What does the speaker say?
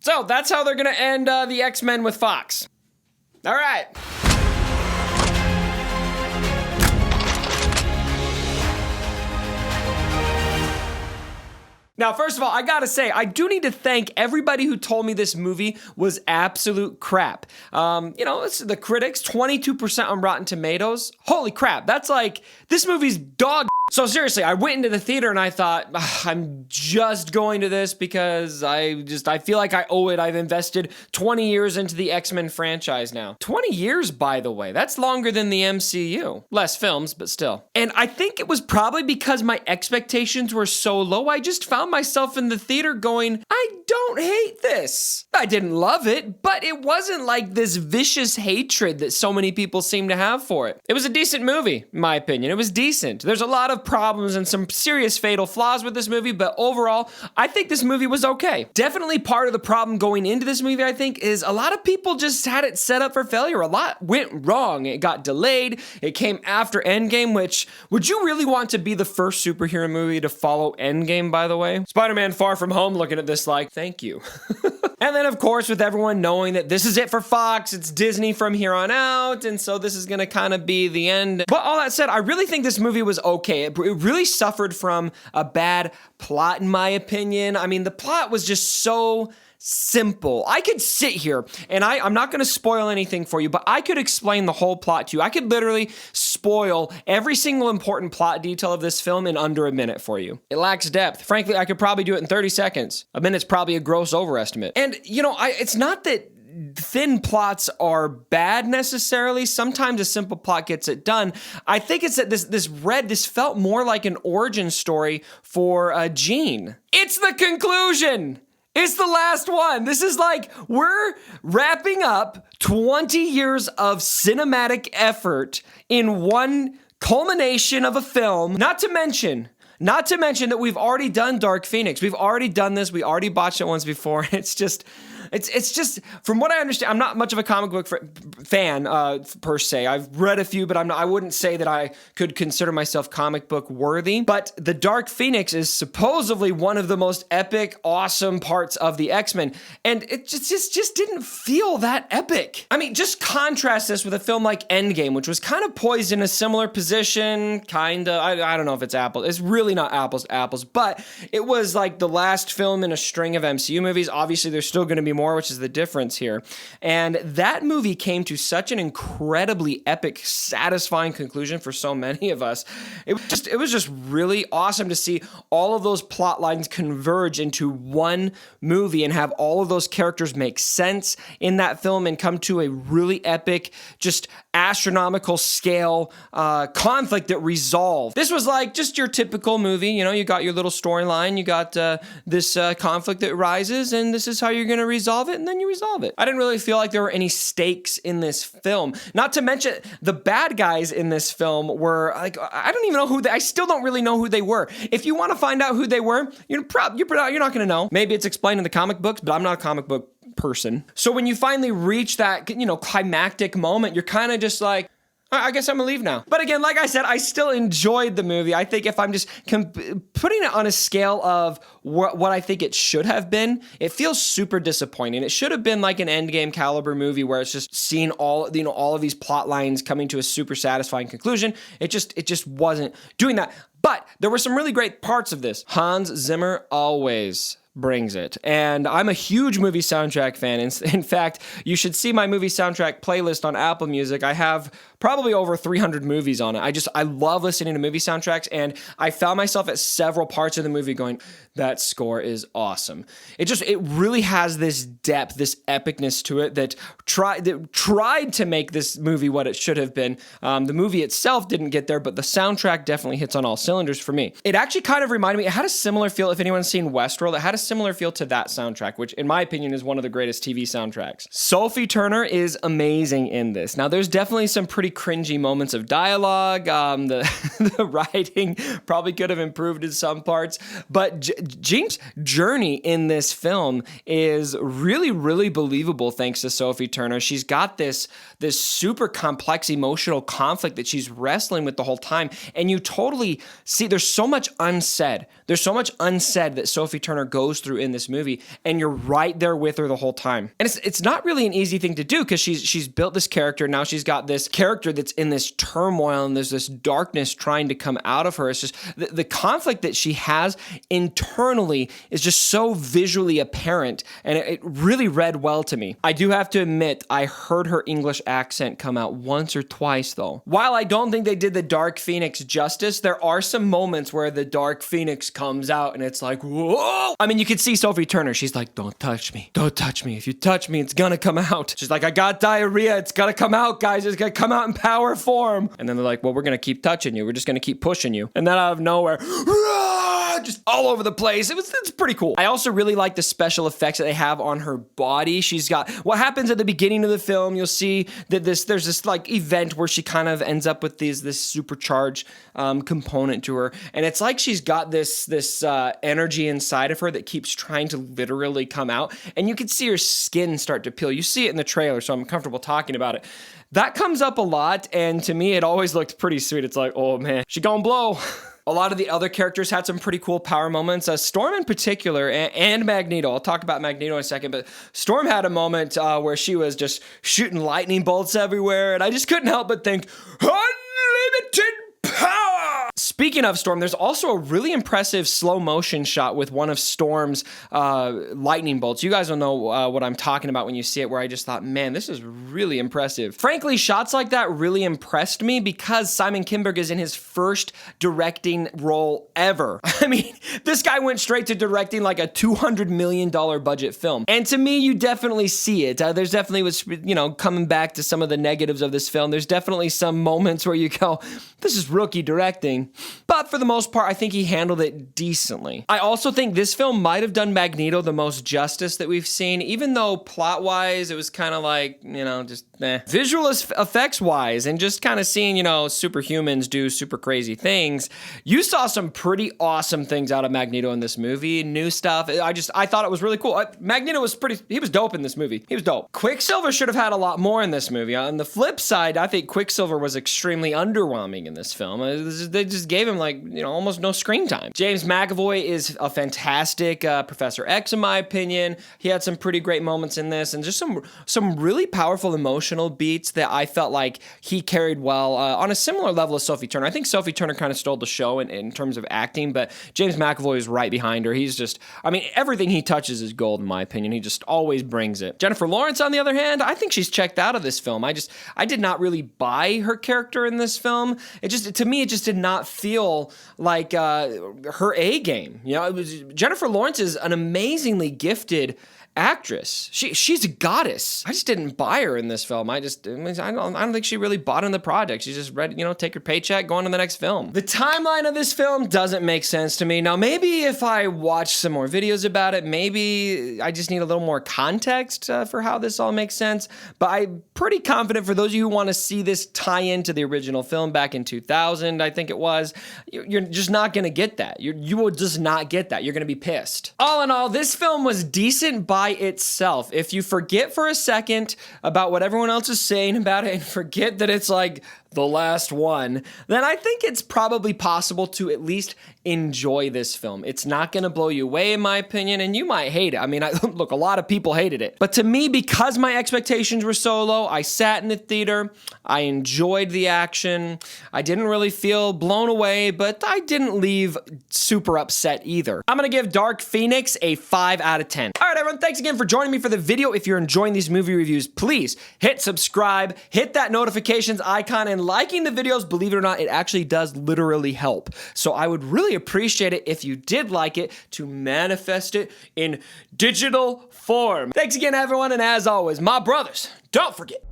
So that's how they're gonna end the X-Men with Fox. All right. Now, first of all, I gotta say, I do need to thank everybody who told me this movie was absolute crap. It's the critics, 22% on Rotten Tomatoes. Holy crap, that's like, this movie's dog. So seriously, I went into the theater and I thought, I'm just going to this because I feel like I owe it. I've invested 20 years into the X-Men franchise now. 20 years, by the way. That's longer than the MCU. Less films, but still. And I think it was probably because my expectations were so low, I just found myself in the theater going, I don't hate this. I didn't love it, but it wasn't like this vicious hatred that so many people seem to have for it. It was a decent movie, in my opinion. It was decent. There's a lot of problems and some serious fatal flaws with this movie, but overall, I think this movie was okay. Definitely part of the problem going into this movie, I think, is a lot of people just had it set up for failure. A lot went wrong. It got delayed. It came after Endgame, which, would you really want to be the first superhero movie to follow Endgame, by the way? Spider-Man Far From Home looking at this like, thank you. And then, of course, with everyone knowing that this is it for Fox, it's Disney from here on out, and so this is gonna kind of be the end. But all that said, I really think this movie was okay. It really suffered from a bad plot, in my opinion. I mean, the plot was just so simple. I could sit here, and I'm not going to spoil anything for you, but I could explain the whole plot to you. I could literally spoil every single important plot detail of this film in under a minute for you. It lacks depth. Frankly, I could probably do it in 30 seconds. A minute's probably a gross overestimate. And, it's not that thin plots are bad necessarily. Sometimes a simple plot gets it done. I think it's that this felt more like an origin story for Jean. It's the conclusion. It's the last one. This is like, we're wrapping up 20 years of cinematic effort in one culmination of a film. Not to mention that we've already done Dark Phoenix. We've already done this. We already botched it once before. It's just, from what I understand, I'm not much of a comic book fan per se. I've read a few, but I wouldn't say that I could consider myself comic book worthy. But the Dark Phoenix is supposedly one of the most epic, awesome parts of the X-Men, and it just didn't feel that epic. I mean, just contrast this with a film like Endgame, which was kind of poised in a similar position, kind of. I don't know if it's apples. It's really not apples to apples, but it was like the last film in a string of MCU movies. Obviously, there's still going to be more, which is the difference here. And that movie came to such an incredibly epic, satisfying conclusion for so many of us. It was just really awesome to see all of those plot lines converge into one movie and have all of those characters make sense in that film and come to a really epic, just astronomical scale conflict that resolved. This was like just your typical movie. You got your little storyline, you got this conflict that rises, and this is how you're going to resolve it, and then you resolve it. I didn't really feel like there were any stakes in this film. Not to mention, the bad guys in this film were like, I don't even know I still don't really know who they were. If you want to find out who they were, you're not going to know. Maybe it's explained in the comic books, but I'm not a comic book person. So when you finally reach that, climactic moment, you're kind of just like, I guess I'm gonna leave now. But again, like I said, I still enjoyed the movie. I think if I'm just putting it on a scale of what I think it should have been, it feels super disappointing. It should have been like an Endgame caliber movie where it's just seeing all of these plot lines coming to a super satisfying conclusion. It just wasn't doing that. But there were some really great parts of this. Hans Zimmer always brings it. And I'm a huge movie soundtrack fan. In fact, you should see my movie soundtrack playlist on Apple Music. I have probably over 300 movies on it. I love listening to movie soundtracks, and I found myself at several parts of the movie going, that score is awesome. It really has this depth, this epicness to it that tried to make this movie what it should have been. The movie itself didn't get there, but the soundtrack definitely hits on all cylinders for me. It actually kind of reminded me, it had a similar feel, if anyone's seen Westworld, it had a similar feel to that soundtrack, which in my opinion is one of the greatest TV soundtracks. Sophie Turner is amazing in this. Now there's definitely some pretty cringy moments of dialogue. The writing probably could have improved in some parts, but James' journey in this film is really, really believable thanks to Sophie Turner. She's got this super complex emotional conflict that she's wrestling with the whole time, and you totally see there's so much unsaid. There's so much unsaid that Sophie Turner goes through in this movie, and you're right there with her the whole time. And it's not really an easy thing to do because she's built this character. Now she's got this character that's in this turmoil and there's this darkness trying to come out of her. It's just the conflict that she has internally is just so visually apparent, and it really read well to me. I do have to admit, I heard her English accent come out once or twice though. While I don't think they did the Dark Phoenix justice, there are some moments where the Dark Phoenix comes out and it's like, whoa! I mean, you can see Sophie Turner. She's like, don't touch me. Don't touch me. If you touch me, it's gonna come out. She's like, I got diarrhea. It's gotta come out, guys. It's gonna come out in power form. And then they're like, well, we're gonna keep touching you. We're just gonna keep pushing you. And then out of nowhere, just all over the place. It's pretty cool. I also really like the special effects that they have on her body. She's got what happens at the beginning of the film. You'll see that there's this like event where she kind of ends up with this supercharged component to her, and it's like she's got this energy inside of her that keeps trying to literally come out, and you can see her skin start to peel. You see it in the trailer, so I'm comfortable talking about it. That comes up a lot, and to me, it always looked pretty sweet. It's like, oh man, she gonna blow. A lot of the other characters had some pretty cool power moments. Storm in particular, and Magneto. I'll talk about Magneto in a second, but Storm had a moment where she was just shooting lightning bolts everywhere, and I just couldn't help but think, unlimited power! Speaking of Storm, there's also a really impressive slow motion shot with one of Storm's lightning bolts. You guys will know what I'm talking about when you see it, where I just thought, man, this is really impressive. Frankly, shots like that really impressed me because Simon Kinberg is in his first directing role ever. I mean, this guy went straight to directing like a $200 million budget film. And to me, you definitely see it. There's definitely was, coming back to some of the negatives of this film, there's definitely some moments where you go, this is rookie directing. But for the most part, I think he handled it decently. I also think this film might have done Magneto the most justice that we've seen, even though plot-wise, it was kind of like, just visual effects-wise, and just kind of seeing, superhumans do super crazy things. You saw some pretty awesome things out of Magneto in this movie, new stuff. I thought it was really cool. Magneto was he was dope in this movie. He was dope. Quicksilver should have had a lot more in this movie. On the flip side, I think Quicksilver was extremely underwhelming in this film. They just gave him almost no screen time. James McAvoy is a fantastic Professor X, in my opinion. He had some pretty great moments in this, and just some really powerful emotional beats that I felt like he carried well on a similar level as Sophie Turner. I think Sophie Turner kind of stole the show in terms of acting, but James McAvoy is right behind her. He's just, everything he touches is gold, in my opinion. He just always brings it. Jennifer Lawrence, on the other hand, I think she's checked out of this film. I did not really buy her character in this film. To me, it just did not feel like her A game. Jennifer Lawrence is an amazingly gifted actress. She's a goddess. I just didn't buy her in this film. I don't think she really bought in the project. She's just ready, take her paycheck, go on to the next film. The timeline of this film doesn't make sense to me. Now, maybe if I watch some more videos about it, maybe I just need a little more context for how this all makes sense. But I'm pretty confident for those of you who want to see this tie into the original film back in 2000, I think it was, you're just not going to get that. You will just not get that. You're going to be pissed. All in all, this film was decent by itself. If you forget for a second about what everyone else is saying about it and forget that it's like the last one, then I think it's probably possible to at least enjoy this film. It's not going to blow you away, in my opinion, and you might hate it. Look, a lot of people hated it. But to me, because my expectations were so low, I sat in the theater, I enjoyed the action, I didn't really feel blown away, but I didn't leave super upset either. I'm going to give Dark Phoenix a 5 out of 10. All right, everyone, thanks again for joining me for the video. If you're enjoying these movie reviews, please hit subscribe, hit that notifications icon, and liking the videos, believe it or not, it actually does literally help. So I would really appreciate it if you did like it to manifest it in digital form. Thanks again, everyone, and as always, my brothers, don't forget,